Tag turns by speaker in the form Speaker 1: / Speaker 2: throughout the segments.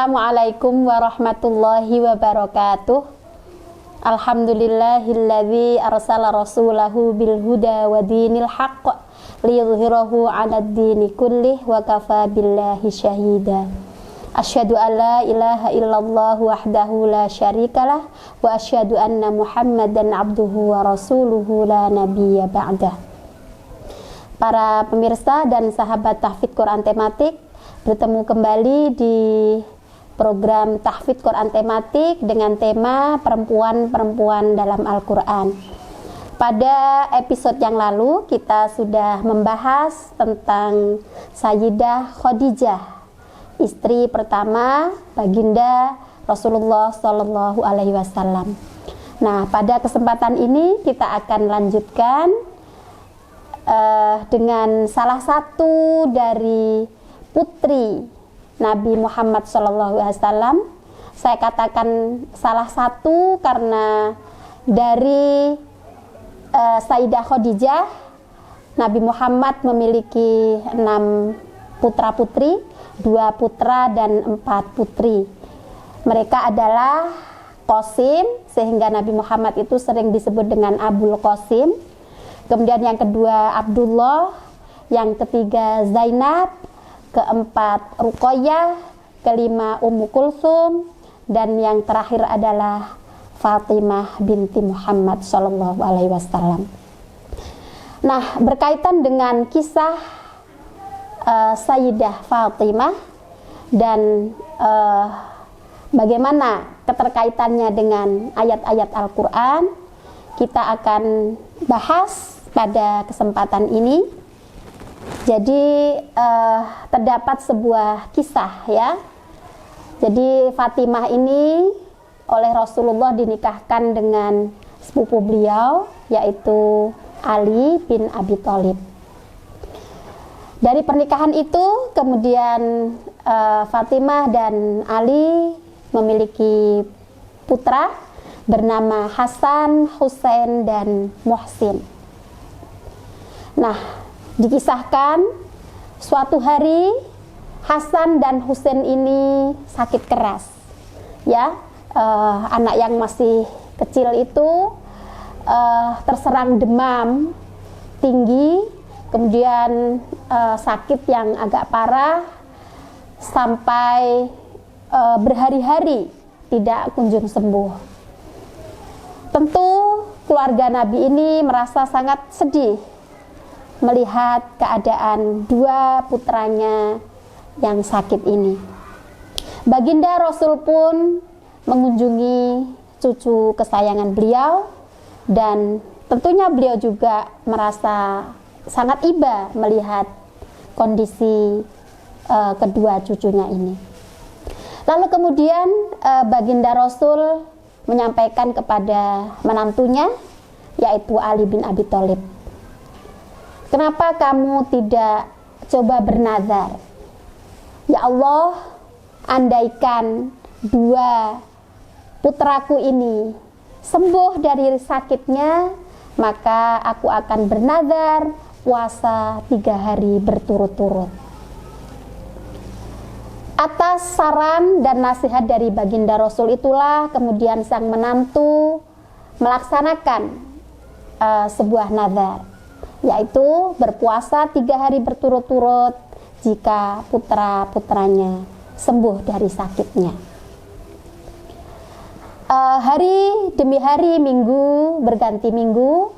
Speaker 1: Assalamualaikum warahmatullahi wabarakatuh. Alhamdulillahilladzi arsala rasulahu bil huda wa dinil haqq liyudhhirahu 'alad dini kullih wa kafa billahi syahida. Asyhadu an la ilaha illallah wahdahu la syarikalah wa asyhadu anna Muhammadan abduhu wa rasuluhu la nabiyya ba'dah. Para pemirsa dan sahabat tahfidz Quran tematik, bertemu kembali di program tahfidz Quran tematik dengan tema perempuan-perempuan dalam Al-Quran. Pada episode yang lalu kita sudah membahas tentang Sayyidah Khadijah, istri pertama baginda Rasulullah Shallallahu Alaihi Wasallam. Nah, pada kesempatan ini kita akan lanjutkan dengan salah satu dari putri Nabi Muhammad SAW. Saya katakan salah satu karena dari Sayyidah Khadijah, Nabi Muhammad memiliki 6 putra-putri, 2 putra dan 4 putri. Mereka adalah Qasim, sehingga Nabi Muhammad itu sering disebut dengan Abul Qasim. Kemudian yang kedua Abdullah, yang ketiga Zainab, keempat Ruqayyah, kelima Ummu Kulsum, dan yang terakhir adalah Fatimah binti Muhammad Shallallahu Alaihi Wasallam. Nah, berkaitan dengan kisah Sayyidah Fatimah dan bagaimana keterkaitannya dengan ayat-ayat Al-Quran, kita akan bahas pada kesempatan ini. Jadi terdapat sebuah kisah ya. Jadi Fatimah ini oleh Rasulullah dinikahkan dengan sepupu beliau, yaitu Ali bin Abi Thalib. Dari pernikahan itu kemudian Fatimah dan Ali memiliki putra bernama Hasan, Husain, dan Muhsin. Nah, dikisahkan suatu hari Hasan dan Husain ini sakit keras, ya. Anak yang masih kecil itu terserang demam tinggi, kemudian sakit yang agak parah sampai berhari-hari tidak kunjung sembuh. Tentu keluarga Nabi ini merasa sangat sedih melihat keadaan 2 putranya yang sakit ini. Baginda Rasul pun mengunjungi cucu kesayangan beliau, dan tentunya beliau juga merasa sangat iba melihat kondisi kedua cucunya ini. Lalu kemudian Baginda Rasul menyampaikan kepada menantunya, yaitu Ali bin Abi Thalib, "Kenapa kamu tidak coba bernazar? Ya Allah, andaikan 2 putraku ini sembuh dari sakitnya, maka aku akan bernazar puasa 3 hari berturut-turut." Atas saran dan nasihat dari Baginda Rasul itulah kemudian sang menantu melaksanakan sebuah nazar, yaitu berpuasa 3 hari berturut-turut jika putra-putranya sembuh dari sakitnya. Hari demi hari, minggu berganti minggu,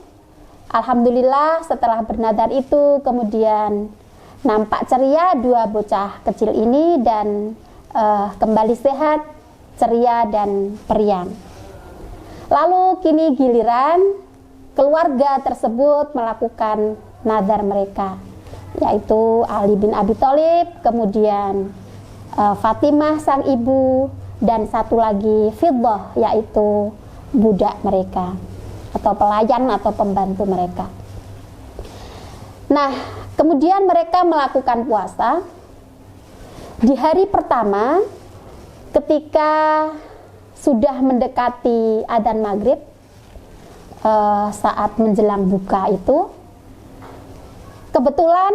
Speaker 1: alhamdulillah setelah bernazar itu kemudian nampak ceria 2 bocah kecil ini dan kembali sehat, ceria dan periang. Lalu kini giliran keluarga tersebut melakukan nazar mereka, yaitu Ali bin Abi Thalib, kemudian Fatimah sang ibu, dan satu lagi Fiddah, yaitu budak mereka atau pelayan atau pembantu mereka. Nah, kemudian mereka melakukan puasa. Di hari pertama, ketika sudah mendekati adzan maghrib, saat menjelang buka itu, kebetulan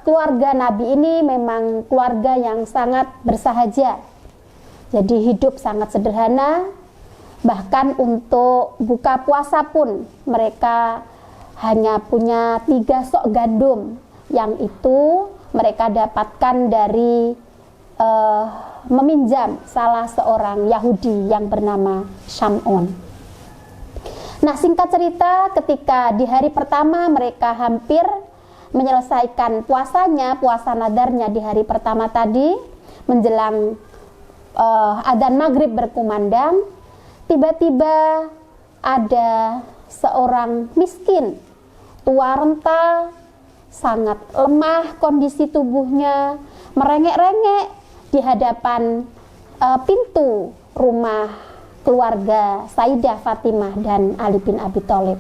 Speaker 1: keluarga Nabi ini memang keluarga yang sangat bersahaja. Jadi hidup sangat sederhana, bahkan untuk buka puasa pun mereka hanya punya 3 sok gandum, yang itu mereka dapatkan dari meminjam salah seorang Yahudi yang bernama Syam'un. Nah, singkat cerita, ketika di hari pertama mereka hampir menyelesaikan puasanya, puasa nadarnya di hari pertama tadi, menjelang adzan maghrib berkumandang, tiba-tiba ada seorang miskin, tua renta, sangat lemah kondisi tubuhnya, merengek-rengek di hadapan pintu rumah keluarga Sayyidah Fatimah dan Ali bin Abi Thalib.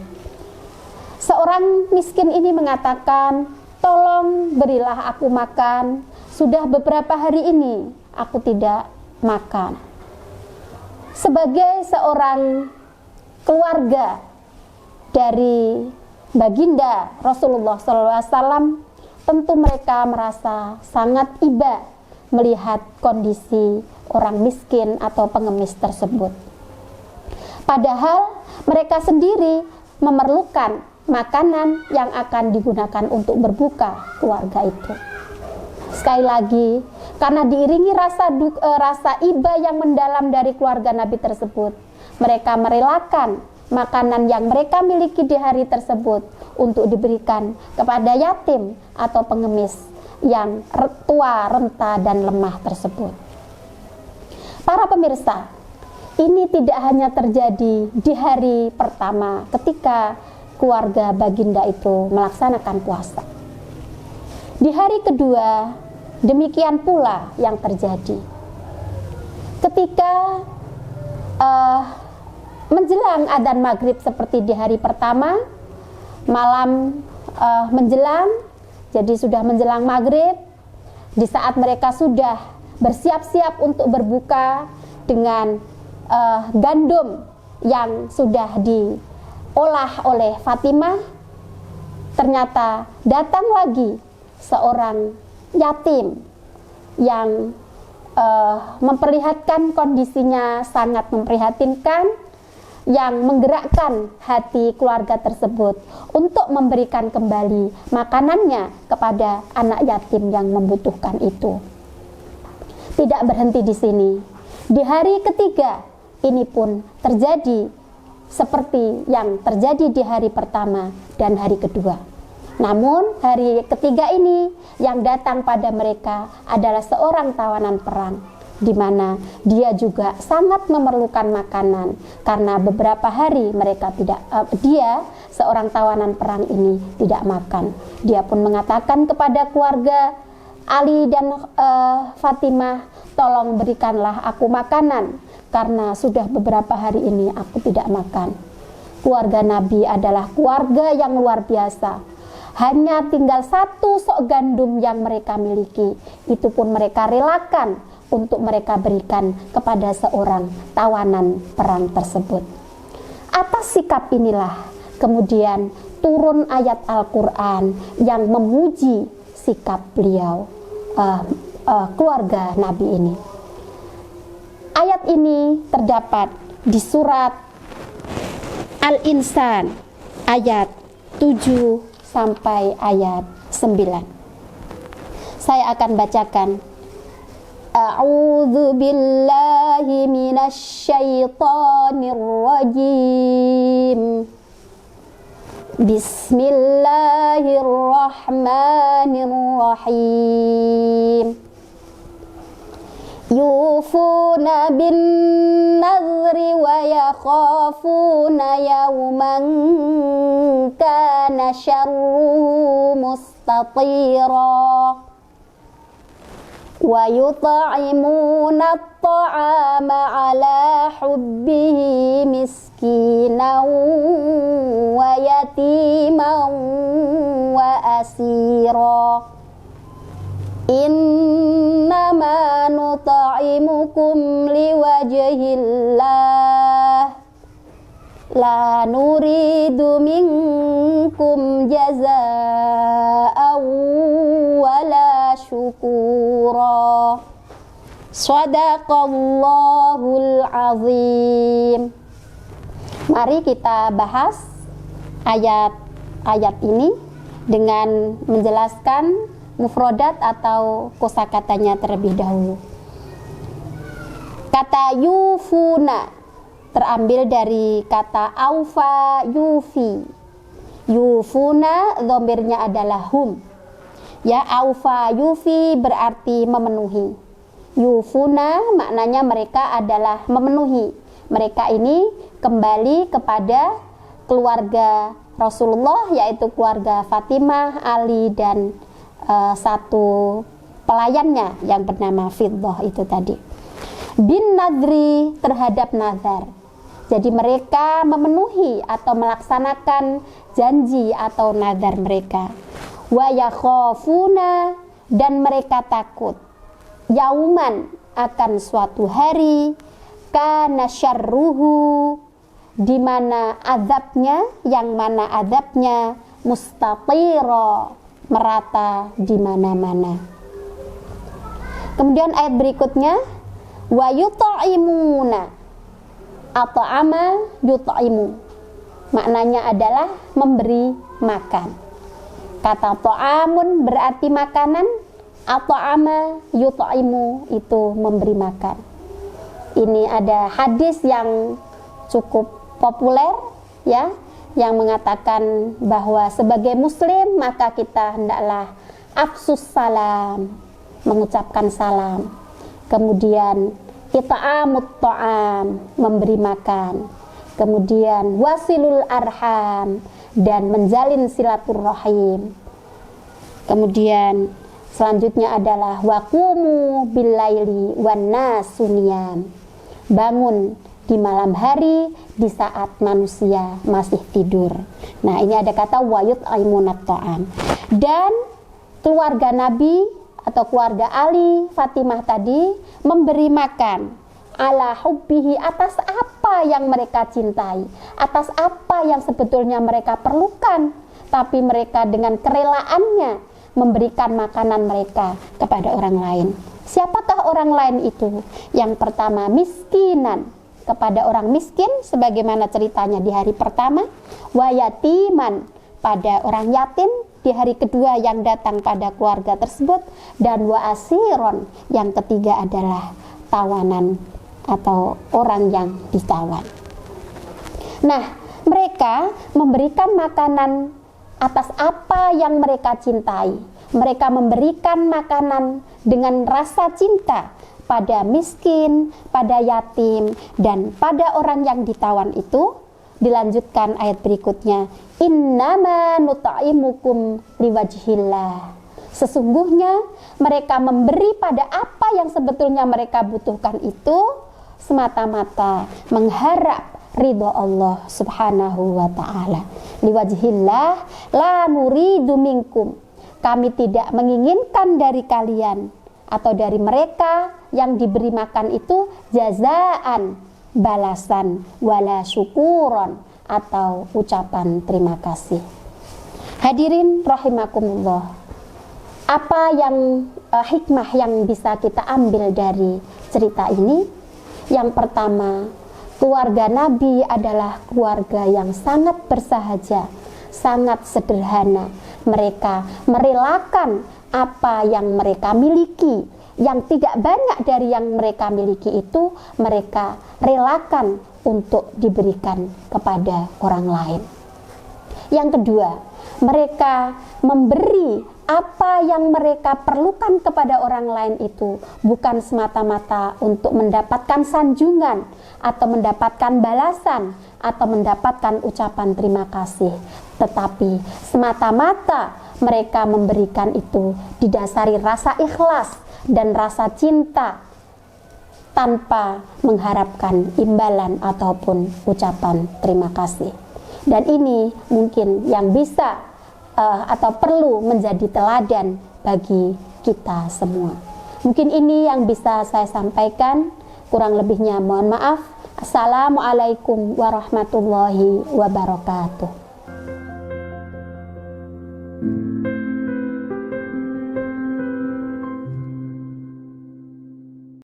Speaker 1: Seorang miskin ini mengatakan, "Tolong berilah aku makan. Sudah beberapa hari ini aku tidak makan." Sebagai seorang keluarga dari baginda Rasulullah SAW, tentu mereka merasa sangat iba melihat kondisi orang miskin atau pengemis tersebut. Padahal mereka sendiri memerlukan makanan yang akan digunakan untuk berbuka keluarga itu. Sekali lagi, karena diiringi rasa iba yang mendalam dari keluarga Nabi tersebut, mereka merelakan makanan yang mereka miliki di hari tersebut untuk diberikan kepada yatim atau pengemis yang tua, renta, dan lemah tersebut. Para pemirsa, ini tidak hanya terjadi di hari pertama ketika keluarga baginda itu melaksanakan puasa. Di hari kedua, demikian pula yang terjadi. Ketika menjelang adzan maghrib seperti di hari pertama, malam menjelang, jadi sudah menjelang maghrib, di saat mereka sudah bersiap-siap untuk berbuka dengan gandum yang sudah diolah oleh Fatimah, ternyata datang lagi seorang yatim yang memperlihatkan kondisinya sangat memprihatinkan, yang menggerakkan hati keluarga tersebut untuk memberikan kembali makanannya kepada anak yatim yang membutuhkan itu. Tidak berhenti di sini. Di hari ketiga, ini pun terjadi seperti yang terjadi di hari pertama dan hari kedua. Namun hari ketiga ini yang datang pada mereka adalah seorang tawanan perang, di mana dia juga sangat memerlukan makanan karena beberapa hari mereka dia seorang tawanan perang ini tidak makan. Dia pun mengatakan kepada keluarga Ali dan Fatimah, "Tolong berikanlah aku makanan karena sudah beberapa hari ini aku tidak makan." Keluarga Nabi adalah keluarga yang luar biasa. Hanya tinggal 1 sok gandum yang mereka miliki, itu pun mereka relakan untuk mereka berikan kepada seorang tawanan perang tersebut. Atas sikap inilah kemudian turun ayat Al-Quran yang memuji sikap beliau, keluarga Nabi ini. Ayat ini terdapat di surat Al-Insan ayat 7 sampai ayat 9. Saya akan bacakan. A'udzu billahi minasy syaithanir rajim. Bismillahirrahmanirrahim. Yufuna bin nadhri wa yakhafuna yawman kana syarruhu mustatira wa yut'imuna at-ta'ama ala hubbihi miskinan wa yatiman wa asira. Innama nut'imukum liwajhillah la nuridu minkum jazaa'an syura. Shadaqallahul azim. Mari kita bahas ayat-ayat ini dengan menjelaskan mufradat atau kosakatanya terlebih dahulu. Kata yufuna terambil dari kata aufa yufi. Yufuna dhamirnya adalah hum. Ya, aufa yufi berarti memenuhi. Yufuna maknanya mereka adalah memenuhi. Mereka ini kembali kepada keluarga Rasulullah, yaitu keluarga Fatimah, Ali, dan satu pelayannya yang bernama Fiddah itu tadi. Bin nadri terhadap nazar. Jadi mereka memenuhi atau melaksanakan janji atau nazar mereka. Wa yakhafuna, dan mereka takut. Yauman, akan suatu hari. Kana syarruhu, di mana azabnya, yang mana azabnya mustatira, merata di mana-mana. Kemudian ayat berikutnya, wa yut'imuna, at'ama yut'imu, maknanya adalah memberi makan. Kata ta'amun berarti makanan, at'ama yut'imu itu memberi makan. Ini ada hadis yang cukup populer ya, yang mengatakan bahwa sebagai muslim maka kita hendaklah afsus salam, mengucapkan salam. Kemudian ita'amut ta'am, memberi makan. Kemudian wasilul arham, dan menjalin silaturrahim. Kemudian selanjutnya adalah waqumu billaili wan nasu niyam, bangun di malam hari di saat manusia masih tidur. Nah, ini ada kata wayut aimunat ta'am. Dan keluarga Nabi atau keluarga Ali, Fatimah tadi memberi makan ala hubbihi, atas apa yang mereka cintai, atas apa yang sebetulnya mereka perlukan, tapi mereka dengan kerelaannya memberikan makanan mereka kepada orang lain. Siapakah orang lain itu? Yang pertama miskinan, kepada orang miskin sebagaimana ceritanya di hari pertama, wa yatiman, pada orang yatim di hari kedua yang datang pada keluarga tersebut, dan wa asiron, yang ketiga adalah tawanan atau orang yang ditawan. Nah, mereka memberikan makanan atas apa yang mereka cintai. Mereka memberikan makanan dengan rasa cinta pada miskin, pada yatim, dan pada orang yang ditawan itu. Dilanjutkan ayat berikutnya, innama nut'imukum liwajhillah, sesungguhnya mereka memberi pada apa yang sebetulnya mereka butuhkan itu semata-mata mengharap ridho Allah subhanahu wa ta'ala. Liwajhillah la nuridu minkum, kami tidak menginginkan dari kalian atau dari mereka yang diberi makan itu jazaan, balasan, wala syukuron, atau ucapan terima kasih. Hadirin rahimakumullah, apa yang hikmah yang bisa kita ambil dari cerita ini? Yang pertama, keluarga Nabi adalah keluarga yang sangat bersahaja, sangat sederhana. Mereka merelakan apa yang mereka miliki, yang tidak banyak dari yang mereka miliki itu mereka relakan untuk diberikan kepada orang lain. Yang kedua, mereka memberi apa yang mereka perlukan kepada orang lain itu bukan semata-mata untuk mendapatkan sanjungan atau mendapatkan balasan atau mendapatkan ucapan terima kasih, tetapi semata-mata mereka memberikan itu didasari rasa ikhlas dan rasa cinta tanpa mengharapkan imbalan ataupun ucapan terima kasih. Dan ini mungkin yang bisa atau perlu menjadi teladan bagi kita semua. Mungkin ini yang bisa saya sampaikan, kurang lebihnya mohon maaf. Assalamualaikum warahmatullahi wabarakatuh.